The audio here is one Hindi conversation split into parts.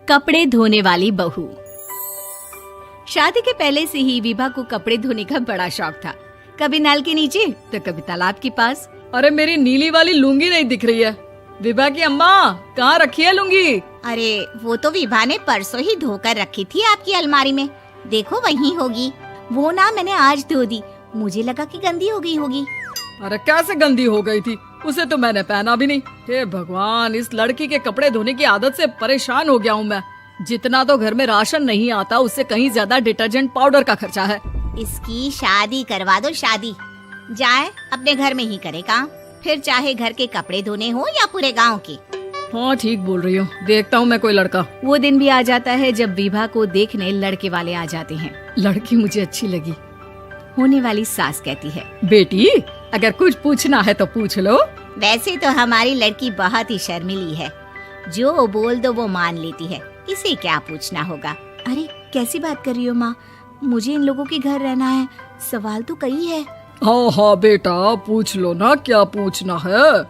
कपड़े धोने वाली बहू। शादी के पहले से ही विभा को कपड़े धोने का बड़ा शौक था। कभी नल के नीचे तो कभी तालाब के पास। अरे मेरी नीली वाली लुंगी नहीं दिख रही है। विभा की अम्मा, कहाँ रखी है लुंगी? अरे वो तो विभा ने परसों ही धोकर रखी थी आपकी अलमारी में। देखो वहीं होगी। वो ना मैंने आज धो दी, मुझे लगा कि गंदी हो गई होगी। अरे कैसे गंदी हो गई थी? उसे तो मैंने पहना भी नहीं। हे भगवान, इस लड़की के कपड़े धोने की आदत से परेशान हो गया हूँ मैं। जितना तो घर में राशन नहीं आता, उससे कहीं ज्यादा डिटर्जेंट पाउडर का खर्चा है। इसकी शादी करवा दो, शादी। जाए अपने घर में ही करे काम, फिर चाहे घर के कपड़े धोने हो या पूरे गांव के। हाँ ठीक बोल रही हूँ, देखता हूँ मैं कोई लड़का। वो दिन भी आ जाता है जब विभा को देखने लड़के वाले आ जाते हैं। लड़की मुझे अच्छी लगी। होने वाली सास कहती है, बेटी अगर कुछ पूछना है तो पूछ लो। वैसे तो हमारी लड़की बहुत ही शर्मीली है, जो बोल दो वो मान लेती है, इसे क्या पूछना होगा। अरे कैसी बात कर रही हो माँ, मुझे इन लोगों के घर रहना है, सवाल तो कई है। हाँ हाँ बेटा, पूछ लो ना, क्या पूछना है।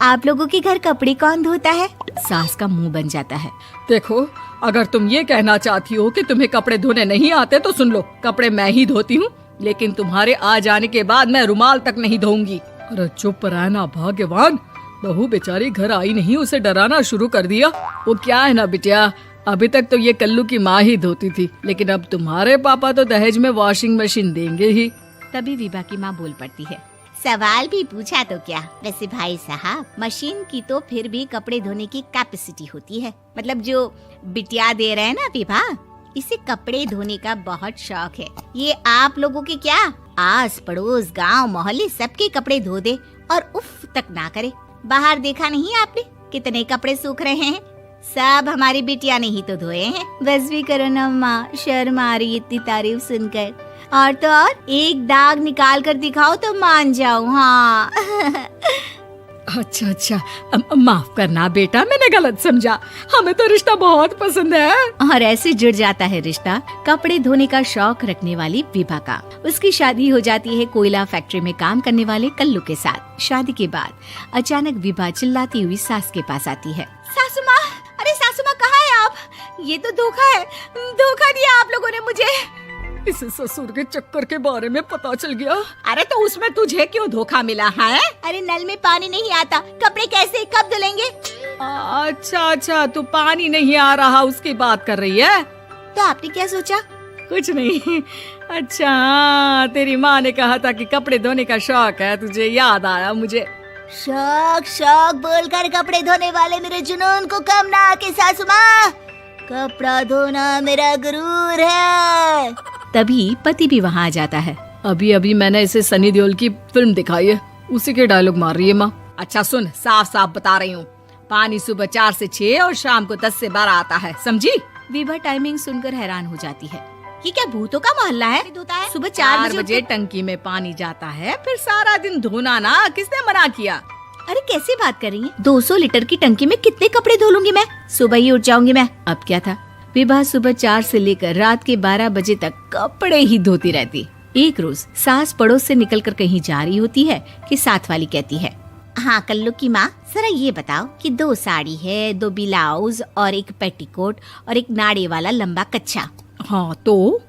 आप लोगों के घर कपड़े कौन धोता है? सास का मुंह बन जाता है। देखो, अगर तुम ये कहना चाहती हो कि तुम्हें कपड़े धोने नहीं आते तो सुन लो, कपड़े मैं ही धोती हूँ, लेकिन तुम्हारे आ जाने के बाद मैं रुमाल तक नहीं धोऊंगी। अरे चुप रहना भाग्यवान, बहू बेचारी घर आई नहीं, उसे डराना शुरू कर दिया। वो क्या है ना बिटिया, अभी तक तो ये कल्लू की माँ ही धोती थी, लेकिन अब तुम्हारे पापा तो दहेज में वॉशिंग मशीन देंगे ही। तभी विभा की माँ बोल पड़ती है, सवाल भी पूछा तो क्या। वैसे भाई साहब, मशीन की तो फिर भी कपड़े धोने की कैपेसिटी होती है। मतलब जो बिटिया दे रहे हैं ना विभा, इसे कपड़े धोने का बहुत शौक है। ये आप लोगों के क्या, आस पड़ोस गांव मोहल्ले सबके कपड़े धो दे और उफ तक ना करे। बाहर देखा नहीं आपने कितने कपड़े सूख रहे हैं? सब हमारी बिटिया ने ही तो धोए हैं। बस भी करो ना माँ, शर्म आ रही इतनी तारीफ सुनकर। और तो और एक दाग निकाल कर दिखाओ तो मान जाऊँ। हाँ अच्छा, माफ करना बेटा, मैंने गलत समझा। हमें तो रिश्ता बहुत पसंद है। और ऐसे जुड़ जाता है रिश्ता कपड़े धोने का शौक रखने वाली विभा का। उसकी शादी हो जाती है कोयला फैक्ट्री में काम करने वाले कल्लू के साथ। शादी के बाद अचानक विभा चिल्लाती हुई सास के पास आती है। सासू माँ, अरे सासू माँ कहाँ है आप? ये तो धोखा है, धोखा दिया आप लोगों ने मुझे। इसे ससुर के चक्कर के बारे में पता चल गया। अरे तो उसमें तुझे क्यों धोखा मिला है? अरे नल में पानी नहीं आता, कपड़े कैसे कब धुलेंगे? अच्छा, तू पानी नहीं आ रहा उसकी बात कर रही है। तो आपने क्या सोचा? कुछ नहीं। अच्छा, तेरी माँ ने कहा था कि कपड़े धोने का शौक है, तुझे याद आया मुझे। शौक बोलकर कपड़े धोने वाले मेरे जुनून को कम ना आके सासू माँ, कपड़ा धोना मेरा गुरूर है। तभी पति भी वहाँ आ जाता है। अभी मैंने इसे सनी देओल की फिल्म दिखाई है, उसी के डायलॉग मार रही है माँ। अच्छा सुन, साफ साफ बता रही हूँ, पानी सुबह 4 से 6 और शाम को 10 से 12 आता है, समझी? विभा टाइमिंग सुनकर हैरान हो जाती है। ये क्या भूतों का मोहल्ला है? सुबह 4 बजे टंकी में पानी जाता है, फिर सारा दिन धोना ना, किसने मना किया? अरे कैसी बात कर रही है? 200 लीटर की टंकी में कितने कपड़े धो लूंगी मैं, सुबह ही उठ जाऊंगी मैं। अब क्या था, विभा सुबह 4 से लेकर रात के 12 बजे तक कपड़े ही धोती रहती। एक रोज सास पड़ोस से निकलकर कहीं जा रही होती है कि साथ वाली कहती है, हाँ कल्लू की माँ, जरा ये बताओ कि 2 साड़ी है, 2 ब्लाउज और एक पेटीकोट और एक नाड़े वाला लंबा कच्छा। हाँ तो?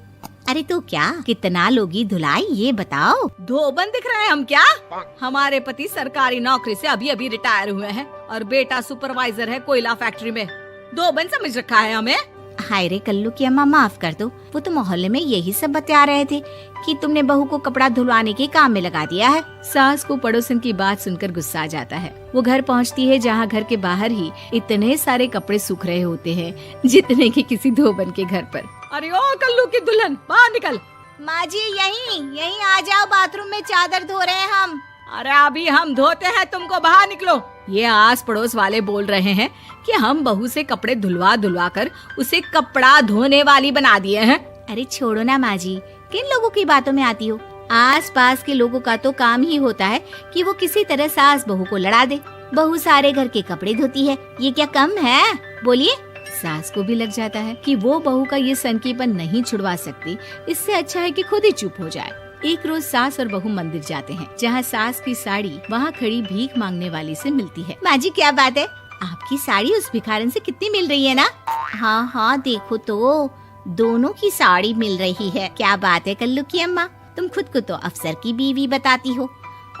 अरे तो क्या, कितना लोगी धुलाई ये बताओ। धोबन दिख रहे हैं हम क्या? हमारे पति सरकारी नौकरी से अभी रिटायर हुए हैं और बेटा सुपरवाइजर है कोयला फैक्ट्री में। धोबन समझ रखा है हमें? हाय रे कल्लू की अम्मा, माफ कर दो, वो तो मोहल्ले में यही सब बता रहे थे कि तुमने बहू को कपड़ा धुलवाने के काम में लगा दिया है। सास को पड़ोसन की बात सुनकर गुस्सा आ जाता है। वो घर पहुंचती है जहां घर के बाहर ही इतने सारे कपड़े सूख रहे होते हैं जितने कि किसी धोबन के घर पर। अरे ओ कल्लू की दुल्हन, बाहर निकल। माँ जी यहीं आ जाओ, बाथरूम में चादर धो रहे हैं हम। अरे अभी हम धोते हैं, तुमको बाहर निकलो। ये आस पड़ोस वाले बोल रहे हैं कि हम बहू से कपड़े धुलवा कर उसे कपड़ा धोने वाली बना दिए हैं। अरे छोड़ो ना माँ जी, किन लोगों की बातों में आती हो? आस पास के लोगों का तो काम ही होता है कि वो किसी तरह सास बहू को लड़ा दे। बहू सारे घर के कपड़े धोती है, ये क्या कम है? बोलिए। सास को भी लग जाता है कि वो बहू का ये सनकीपन नहीं छुड़वा सकती, इससे अच्छा है कि खुद ही चुप हो जाए। एक रोज सास और बहू मंदिर जाते हैं, जहाँ सास की साड़ी वहाँ खड़ी भीख मांगने वाली से मिलती है। माँ जी क्या बात है, आपकी साड़ी उस भिखारन से कितनी मिल रही है ना? हाँ हाँ, देखो तो दोनों की साड़ी मिल रही है। क्या बात है कल्लू की अम्मा, तुम खुद को तो अफसर की बीवी बताती हो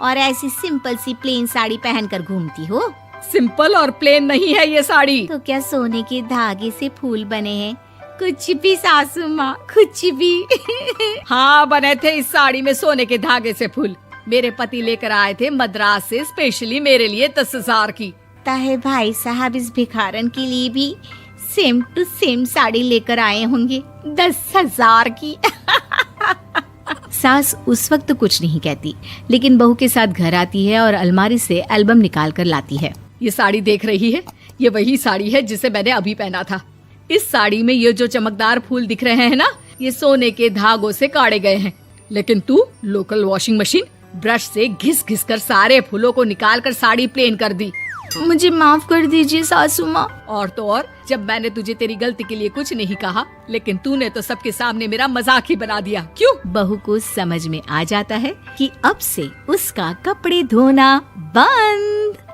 और ऐसी सिंपल सी प्लेन साड़ी पहनकर घूमती हो। सिंपल और प्लेन नहीं है ये साड़ी। तो क्या सोने के धागे से फूल बने हैं? कुछ भी सासू माँ, कुछ भी। हाँ, बने थे इस साड़ी में सोने के धागे से फूल। मेरे पति लेकर आए थे मद्रास से स्पेशली मेरे लिए 10,000 की। ताहे भाई साहब इस भिखारन के लिए भी सेम टू सेम साड़ी लेकर आए होंगे 10,000 की। सास उस वक्त तो कुछ नहीं कहती, लेकिन बहू के साथ घर आती है और अलमारी से एल्बम निकाल कर लाती है। ये साड़ी देख रही है, ये वही साड़ी है जिसे मैंने अभी पहना था। इस साड़ी में ये जो चमकदार फूल दिख रहे हैं ना, ये सोने के धागों से काढ़े गए हैं। लेकिन तू लोकल वॉशिंग मशीन ब्रश से घिस घिस कर सारे फूलों को निकाल कर साड़ी प्लेन कर दी। मुझे माफ कर दीजिए सासू माँ। और तो और, जब मैंने तुझे तेरी गलती के लिए कुछ नहीं कहा, लेकिन तूने तो सबके सामने मेरा मजाक ही बना दिया। क्यों? बहू को समझ में आ जाता है कि अब से उसका कपड़े धोना बंद।